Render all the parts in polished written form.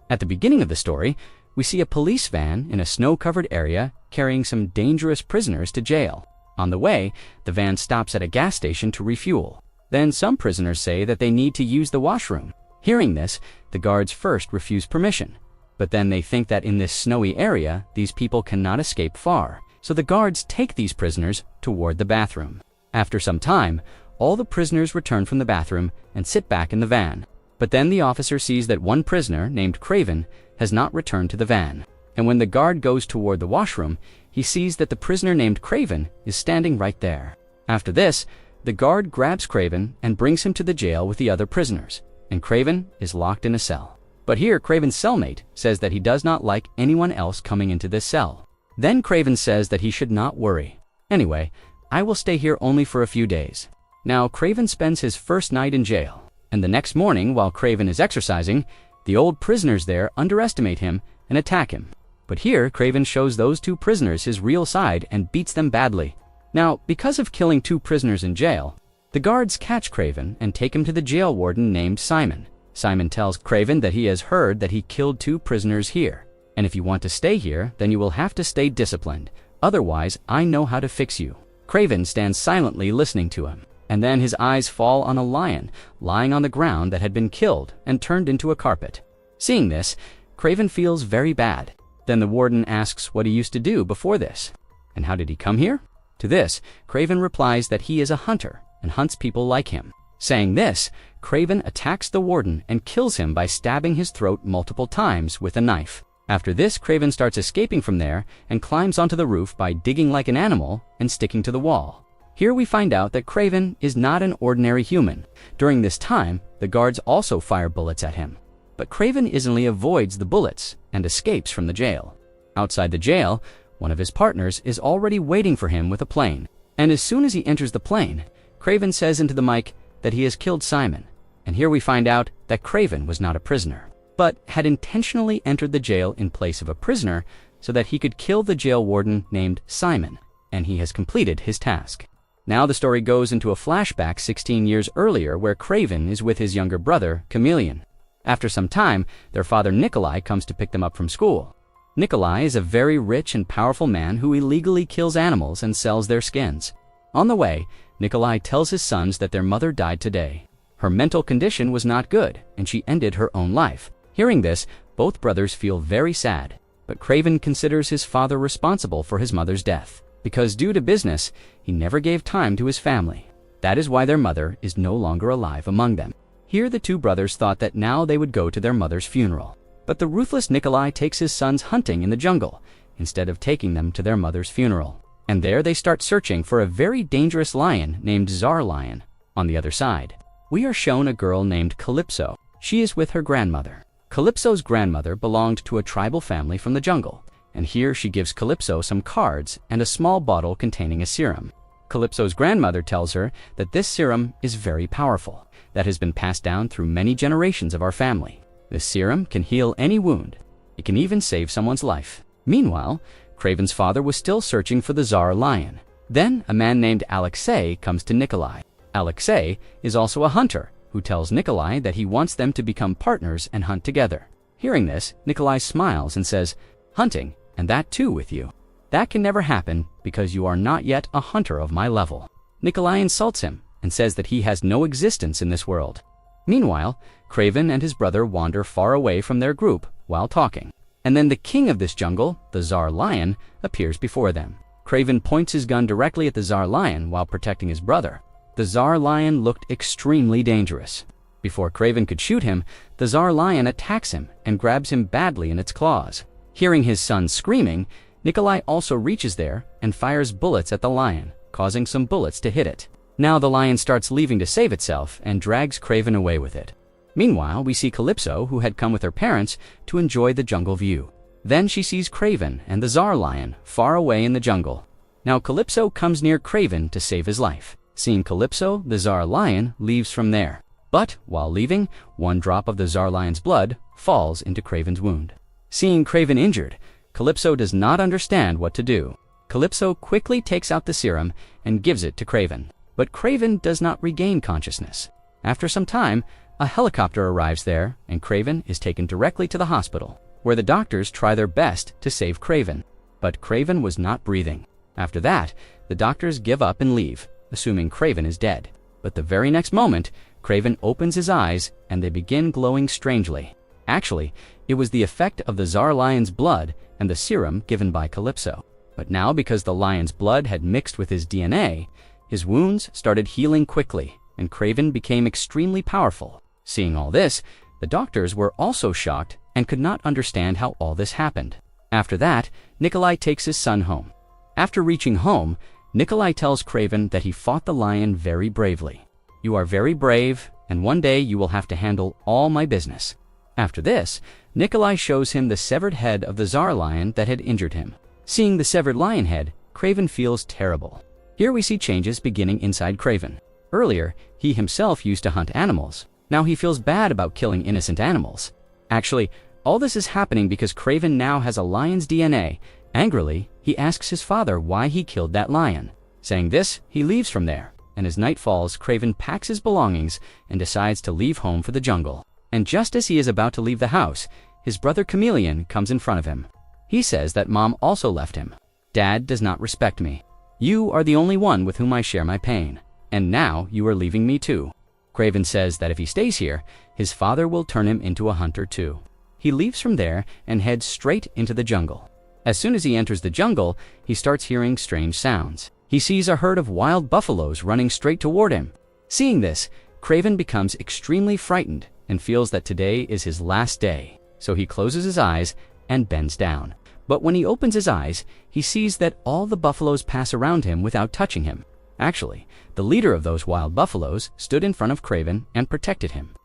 At the beginning of the story, we see a police van in a snow-covered area carrying some dangerous prisoners to jail. On the way, the van stops at a gas station to refuel. Then some prisoners say that they need to use the washroom. Hearing this, the guards first refuse permission. But then they think that in this snowy area, these people cannot escape far. So the guards take these prisoners toward the bathroom. After some time, all the prisoners return from the bathroom and sit back in the van. But then the officer sees that one prisoner, named Kraven, has not returned to the van. And when the guard goes toward the washroom, he sees that the prisoner named Kraven is standing right there. After this, the guard grabs Kraven and brings him to the jail with the other prisoners, and Kraven is locked in a cell. But here, Kraven's cellmate says that he does not like anyone else coming into this cell. Then Kraven says that he should not worry. Anyway, I will stay here only for a few days. Now, Kraven spends his first night in jail, and the next morning, while Kraven is exercising, the old prisoners there underestimate him and attack him. But here, Kraven shows those two prisoners his real side and beats them badly. Now, because of killing two prisoners in jail, the guards catch Kraven and take him to the jail warden named Simon. Simon tells Kraven that he has heard that he killed two prisoners here, and if you want to stay here, then you will have to stay disciplined. Otherwise, I know how to fix you. Kraven stands silently listening to him, and then his eyes fall on a lion lying on the ground that had been killed and turned into a carpet. Seeing this, Kraven feels very bad. Then the warden asks what he used to do before this, and how did he come here? To this, Kraven replies that he is a hunter and hunts people like him. Saying this, Kraven attacks the warden and kills him by stabbing his throat multiple times with a knife. After this, Kraven starts escaping from there and climbs onto the roof by digging like an animal and sticking to the wall. Here we find out that Kraven is not an ordinary human. During this time, the guards also fire bullets at him. But Kraven easily avoids the bullets and escapes from the jail. Outside the jail, one of his partners is already waiting for him with a plane. And as soon as he enters the plane, Kraven says into the mic that he has killed Simon. And here we find out that Kraven was not a prisoner, but had intentionally entered the jail in place of a prisoner so that he could kill the jail warden named Simon, and he has completed his task. Now the story goes into a flashback 16 years earlier where Kraven is with his younger brother, Chameleon. After some time, their father Nikolai comes to pick them up from school. Nikolai is a very rich and powerful man who illegally kills animals and sells their skins. On the way, Nikolai tells his sons that their mother died today. Her mental condition was not good, and she ended her own life. Hearing this, both brothers feel very sad, but Kraven considers his father responsible for his mother's death, because due to business, he never gave time to his family. That is why their mother is no longer alive among them. Here the two brothers thought that now they would go to their mother's funeral. But the ruthless Nikolai takes his sons hunting in the jungle, instead of taking them to their mother's funeral. And there they start searching for a very dangerous lion named Tsar Lion. On the other side, we are shown a girl named Calypso. She is with her grandmother. Calypso's grandmother belonged to a tribal family from the jungle, and here she gives Calypso some cards and a small bottle containing a serum. Calypso's grandmother tells her that this serum is very powerful, that has been passed down through many generations of our family. This serum can heal any wound. It can even save someone's life. Meanwhile, Kraven's father was still searching for the Tsar Lion. Then a man named Alexei comes to Nikolai. Alexei is also a hunter who tells Nikolai that he wants them to become partners and hunt together. Hearing this, Nikolai smiles and says, "Hunting, and that too with you? That can never happen because you are not yet a hunter of my level." Nikolai insults him and says that he has no existence in this world. Meanwhile, Kraven and his brother wander far away from their group while talking. And then the king of this jungle, the Tsar Lion, appears before them. Kraven points his gun directly at the Tsar Lion while protecting his brother. The Tsar Lion looked extremely dangerous. Before Kraven could shoot him, the Tsar Lion attacks him and grabs him badly in its claws. Hearing his son screaming, Nikolai also reaches there and fires bullets at the lion, causing some bullets to hit it. Now the lion starts leaving to save itself and drags Kraven away with it. Meanwhile, we see Calypso, who had come with her parents to enjoy the jungle view. Then she sees Kraven and the Tsar Lion far away in the jungle. Now Calypso comes near Kraven to save his life. Seeing Calypso, the Tsar Lion leaves from there. But while leaving, one drop of the Tsar Lion's blood falls into Kraven's wound. Seeing Kraven injured, Calypso does not understand what to do. Calypso quickly takes out the serum and gives it to Kraven. But Kraven does not regain consciousness. After some time, A helicopter arrives there, and Kraven is taken directly to the hospital, where the doctors try their best to save Kraven. But Kraven was not breathing. After that, the doctors give up and leave, assuming Kraven is dead. But the very next moment, Kraven opens his eyes, and they begin glowing strangely. Actually, it was the effect of the Tsar lion's blood and the serum given by Calypso. But now, because the lion's blood had mixed with his DNA, his wounds started healing quickly, and Kraven became extremely powerful. Seeing all this, the doctors were also shocked and could not understand how all this happened. After that, Nikolai takes his son home. After reaching home, Nikolai tells Kraven that he fought the lion very bravely. "You are very brave, and one day you will have to handle all my business." After this, Nikolai shows him the severed head of the Tsar lion that had injured him. Seeing the severed lion head, Kraven feels terrible. Here we see changes beginning inside Kraven. Earlier, he himself used to hunt animals. Now he feels bad about killing innocent animals. Actually, all this is happening because Kraven now has a lion's DNA. Angrily, he asks his father why he killed that lion. Saying this, he leaves from there, and as night falls, Kraven packs his belongings and decides to leave home for the jungle. And just as he is about to leave the house, his brother Chameleon comes in front of him. He says that Mom also left him. "Dad does not respect me. You are the only one with whom I share my pain, and now you are leaving me too." Kraven says that if he stays here, his father will turn him into a hunter too. He leaves from there and heads straight into the jungle. As soon as he enters the jungle, he starts hearing strange sounds. He sees a herd of wild buffaloes running straight toward him. Seeing this, Kraven becomes extremely frightened and feels that today is his last day. So he closes his eyes and bends down. But when he opens his eyes, he sees that all the buffaloes pass around him without touching him. Actually, the leader of those wild buffaloes stood in front of Kraven and protected him.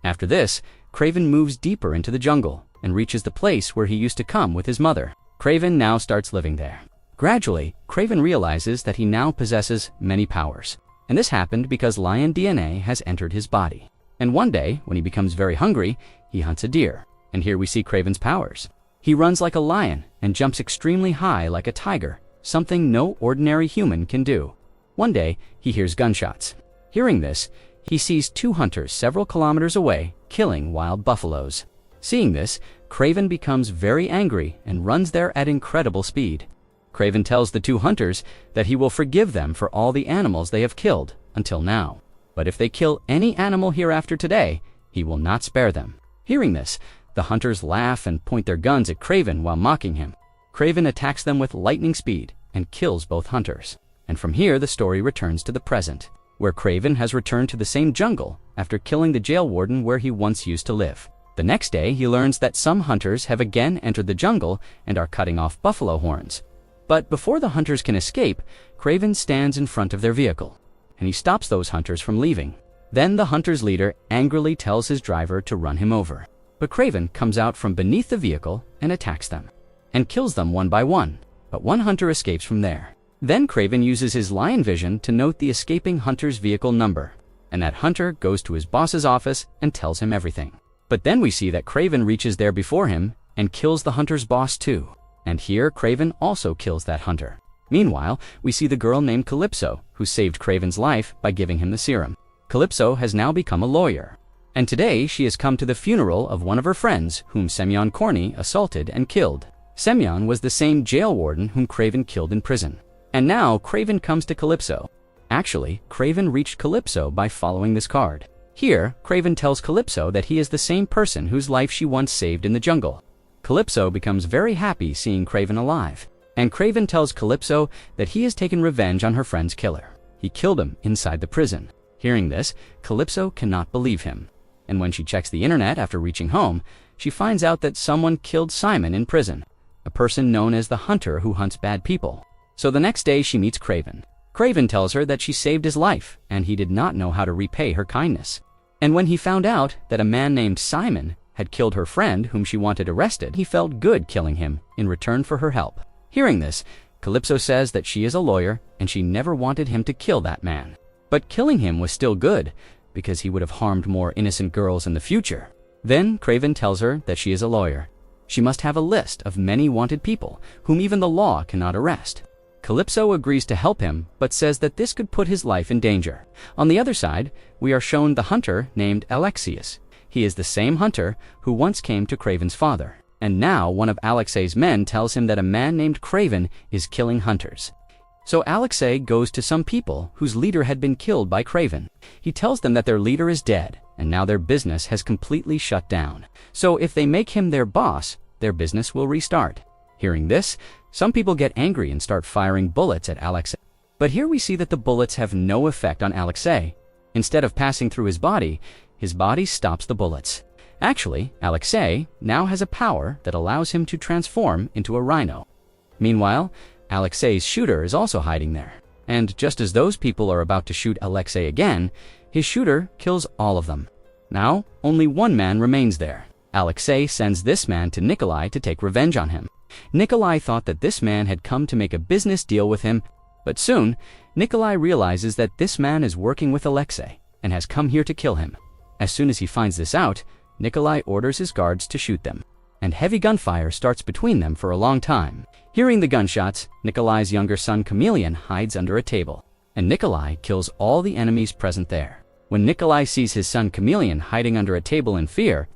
After this, Kraven moves deeper into the jungle and reaches the place where he used to come with his mother. Kraven now starts living there. Gradually, Kraven realizes that he now possesses many powers. And this happened because lion DNA has entered his body. And one day, when he becomes very hungry, he hunts a deer. And here we see Kraven's powers. He runs like a lion and jumps extremely high like a tiger, something no ordinary human can do. One day, he hears gunshots. Hearing this, he sees two hunters several kilometers away killing wild buffaloes. Seeing this, Kraven becomes very angry and runs there at incredible speed. Kraven tells the two hunters that he will forgive them for all the animals they have killed until now. But if they kill any animal hereafter today, he will not spare them. Hearing this, the hunters laugh and point their guns at Kraven while mocking him. Kraven attacks them with lightning speed and kills both hunters. And from here, the story returns to the present, where Kraven has returned to the same jungle after killing the jail warden where he once used to live. The next day, he learns that some hunters have again entered the jungle and are cutting off buffalo horns. But before the hunters can escape, Kraven stands in front of their vehicle, and he stops those hunters from leaving. Then the hunter's leader angrily tells his driver to run him over. But Kraven comes out from beneath the vehicle and attacks them, and kills them one by one. But one hunter escapes from there. Then Kraven uses his lion vision to note the escaping hunter's vehicle number, and that hunter goes to his boss's office and tells him everything. But then we see that Kraven reaches there before him and kills the hunter's boss too. And here Kraven also kills that hunter. Meanwhile, we see the girl named Calypso, who saved Kraven's life by giving him the serum. Calypso has now become a lawyer. And today she has come to the funeral of one of her friends whom Semyon Corny assaulted and killed. Semyon was the same jail warden whom Kraven killed in prison. And now Kraven comes to Calypso. Actually, Kraven reached Calypso by following this card. Here, Kraven tells Calypso that he is the same person whose life she once saved in the jungle. Calypso becomes very happy seeing Kraven alive. And Kraven tells Calypso that he has taken revenge on her friend's killer. He killed him inside the prison. Hearing this, Calypso cannot believe him. And when she checks the internet after reaching home, she finds out that someone killed Simon in prison, a person known as the hunter who hunts bad people. So the next day she meets Kraven. Kraven tells her that she saved his life, and he did not know how to repay her kindness. And when he found out that a man named Simon had killed her friend whom she wanted arrested, he felt good killing him in return for her help. Hearing this, Calypso says that she is a lawyer and she never wanted him to kill that man. But killing him was still good, because he would have harmed more innocent girls in the future. Then Kraven tells her that she is a lawyer. She must have a list of many wanted people whom even the law cannot arrest. Calypso agrees to help him, but says that this could put his life in danger. On the other side, we are shown the hunter named Alexius. He is the same hunter who once came to Kraven's father. And now one of Alexei's men tells him that a man named Kraven is killing hunters. So Alexei goes to some people whose leader had been killed by Kraven. He tells them that their leader is dead, and now their business has completely shut down. So if they make him their boss, their business will restart. Hearing this, some people get angry and start firing bullets at Alexei. But here we see that the bullets have no effect on Alexei. Instead of passing through his body stops the bullets. Actually, Alexei now has a power that allows him to transform into a rhino. Meanwhile, Alexei's shooter is also hiding there. And just as those people are about to shoot Alexei again, his shooter kills all of them. Now, only one man remains there. Alexei sends this man to Nikolai to take revenge on him. Nikolai thought that this man had come to make a business deal with him, but soon, Nikolai realizes that this man is working with Alexei and has come here to kill him. As soon as he finds this out, Nikolai orders his guards to shoot them, and heavy gunfire starts between them for a long time. Hearing the gunshots, Nikolai's younger son Chameleon hides under a table, and Nikolai kills all the enemies present there. When Nikolai sees his son Chameleon hiding under a table in fear,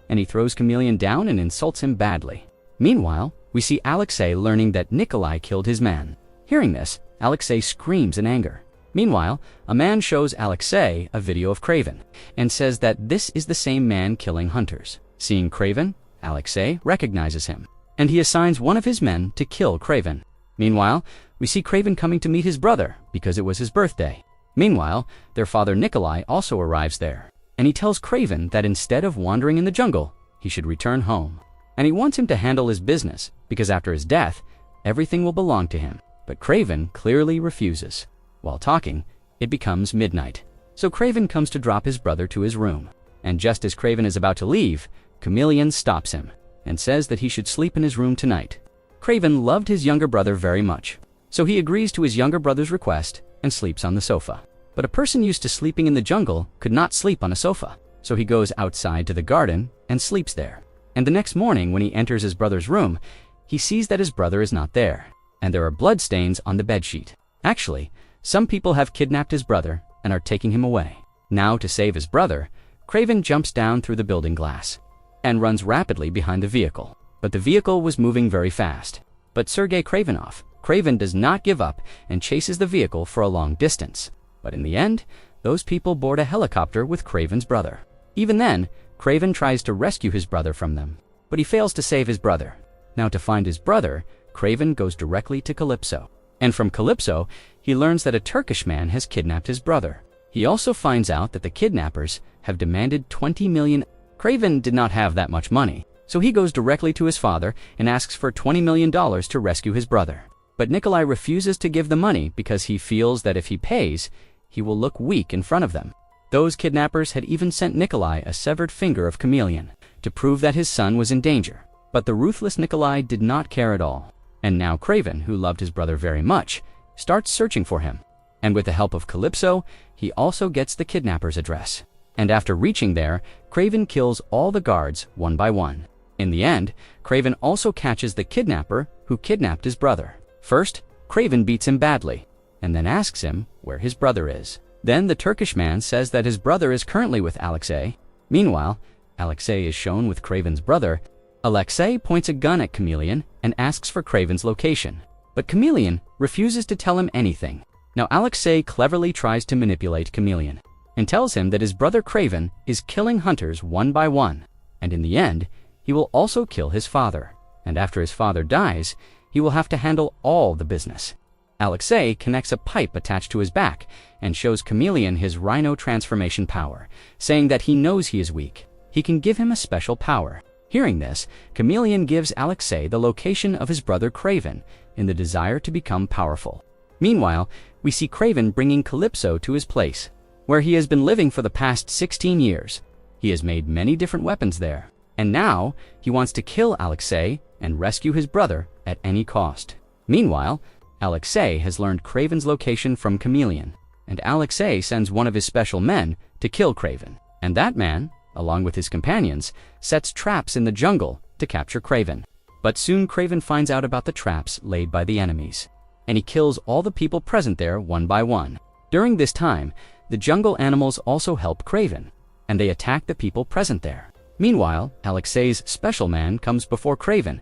and he throws Chameleon down and insults him badly. Meanwhile, we see Alexei learning that Nikolai killed his man. Hearing this, Alexei screams in anger. Meanwhile, a man shows Alexei a video of Kraven and says that this is the same man killing hunters. Seeing Kraven, Alexei recognizes him, and he assigns one of his men to kill Kraven. Meanwhile, we see Kraven coming to meet his brother because it was his birthday. Meanwhile, their father Nikolai also arrives there, and he tells Kraven that instead of wandering in the jungle, he should return home. And he wants him to handle his business because after his death, everything will belong to him. But Kraven clearly refuses. While talking, it becomes midnight. So Kraven comes to drop his brother to his room. And just as Kraven is about to leave, Chameleon stops him and says that he should sleep in his room tonight. Kraven loved his younger brother very much, so he agrees to his younger brother's request and sleeps on the sofa. But a person used to sleeping in the jungle could not sleep on a sofa, so he goes outside to the garden and sleeps there. And the next morning when he enters his brother's room, he sees that his brother is not there, and there are bloodstains on the bedsheet. Actually, some people have kidnapped his brother and are taking him away. Now, to save his brother, Kraven jumps down through the building glass and runs rapidly behind the vehicle. But the vehicle was moving very fast. But Sergei Kraven does not give up and chases the vehicle for a long distance. But in the end, those people board a helicopter with Kraven's brother. Even then, Kraven tries to rescue his brother from them, but he fails to save his brother. Now, to find his brother, Kraven goes directly to Calypso. And from Calypso, he learns that a Turkish man has kidnapped his brother. He also finds out that the kidnappers have demanded 20 million. Kraven did not have that much money, so he goes directly to his father and asks for $20 million to rescue his brother. But Nikolai refuses to give the money because he feels that if he pays, he will look weak in front of them. Those kidnappers had even sent Nikolai a severed finger of Chameleon to prove that his son was in danger. But the ruthless Nikolai did not care at all. And now Kraven, who loved his brother very much, starts searching for him. And with the help of Calypso, he also gets the kidnapper's address. And after reaching there, Kraven kills all the guards one by one. In the end, Kraven also catches the kidnapper who kidnapped his brother. First, Kraven beats him badly, and then asks him where his brother is. Then the Turkish man says that his brother is currently with Alexei. Meanwhile, Alexei is shown with Kraven's brother. Alexei points a gun at Chameleon and asks for Kraven's location. But Chameleon refuses to tell him anything. Now Alexei cleverly tries to manipulate Chameleon and tells him that his brother Kraven is killing hunters one by one. And in the end, he will also kill his father. And after his father dies, he will have to handle all the business. Alexei connects a pipe attached to his back and shows Chameleon his rhino transformation power, saying that he knows he is weak. He can give him a special power. Hearing this, Chameleon gives Alexei the location of his brother Kraven in the desire to become powerful. Meanwhile, we see Kraven bringing Calypso to his place, where he has been living for the past 16 years. He has made many different weapons there, and now he wants to kill Alexei and rescue his brother at any cost. Meanwhile, Alexei has learned Kraven's location from Chameleon, and Alexei sends one of his special men to kill Kraven. And that man, along with his companions, sets traps in the jungle to capture Kraven. But soon Kraven finds out about the traps laid by the enemies. and he kills all the people present there one by one. During this time, the jungle animals also help Kraven, and they attack the people present there. Meanwhile, Alexei's special man comes before Kraven,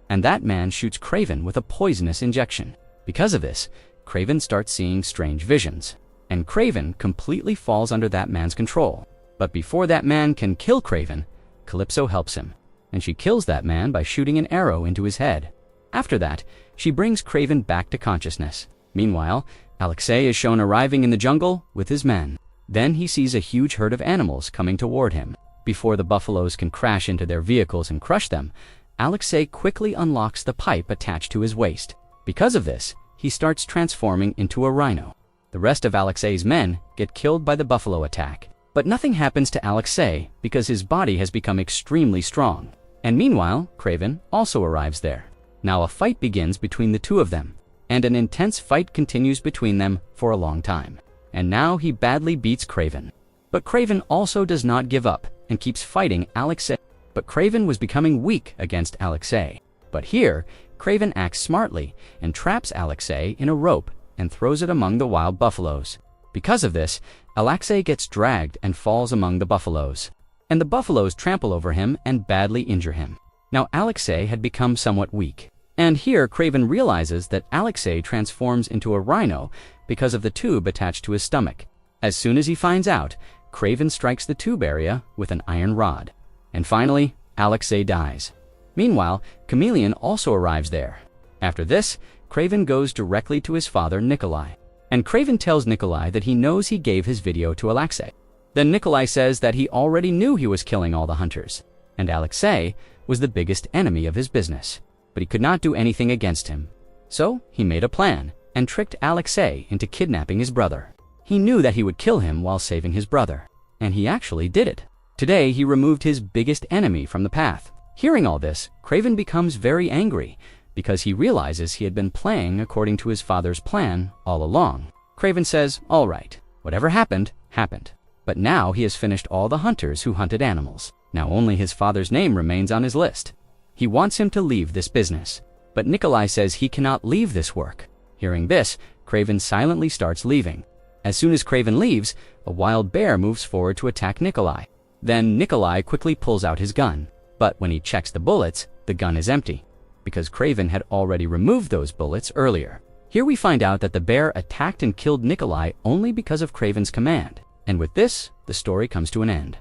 and that man shoots Kraven with a poisonous injection. Because of this, Kraven starts seeing strange visions, and Kraven completely falls under that man's control. But before that man can kill Kraven, Calypso helps him, and she kills that man by shooting an arrow into his head. After that, she brings Kraven back to consciousness. Meanwhile, Alexei is shown arriving in the jungle with his men. Then he sees a huge herd of animals coming toward him. Before the buffaloes can crash into their vehicles and crush them, Alexei quickly unlocks the pipe attached to his waist. Because of this, he starts transforming into a rhino. The rest of Alexei's men get killed by the buffalo attack. But nothing happens to Alexei because his body has become extremely strong. And meanwhile, Kraven also arrives there. Now a fight begins between the two of them, and an intense fight continues between them for a long time. And now he badly beats Kraven. But Kraven also does not give up and keeps fighting Alexei. But Kraven was becoming weak against Alexei. But here, Kraven acts smartly and traps Alexei in a rope and throws it among the wild buffaloes. Because of this, Alexei gets dragged and falls among the buffaloes, and the buffaloes trample over him and badly injure him. Now Alexei had become somewhat weak, and here Kraven realizes that Alexei transforms into a rhino because of the tube attached to his stomach. As soon as he finds out, Kraven strikes the tube area with an iron rod. And finally, Alexei dies. Meanwhile, Chameleon also arrives there. After this, Kraven goes directly to his father Nikolai. And Kraven tells Nikolai that he knows he gave his video to Alexei. Then Nikolai says that he already knew he was killing all the hunters, and Alexei was the biggest enemy of his business, but he could not do anything against him. So he made a plan and tricked Alexei into kidnapping his brother. He knew that he would kill him while saving his brother, and he actually did it. Today he removed his biggest enemy from the path. Hearing all this, Kraven becomes very angry, because he realizes he had been playing according to his father's plan all along. Kraven says, "All right, whatever happened, happened." But now he has finished all the hunters who hunted animals. Now only his father's name remains on his list. He wants him to leave this business, but Nikolai says he cannot leave this work. Hearing this, Kraven silently starts leaving. As soon as Kraven leaves, a wild bear moves forward to attack Nikolai. Then Nikolai quickly pulls out his gun, but when he checks the bullets, the gun is empty, because Kraven had already removed those bullets earlier. Here we find out that the bear attacked and killed Nikolai only because of Kraven's command. And with this, the story comes to an end.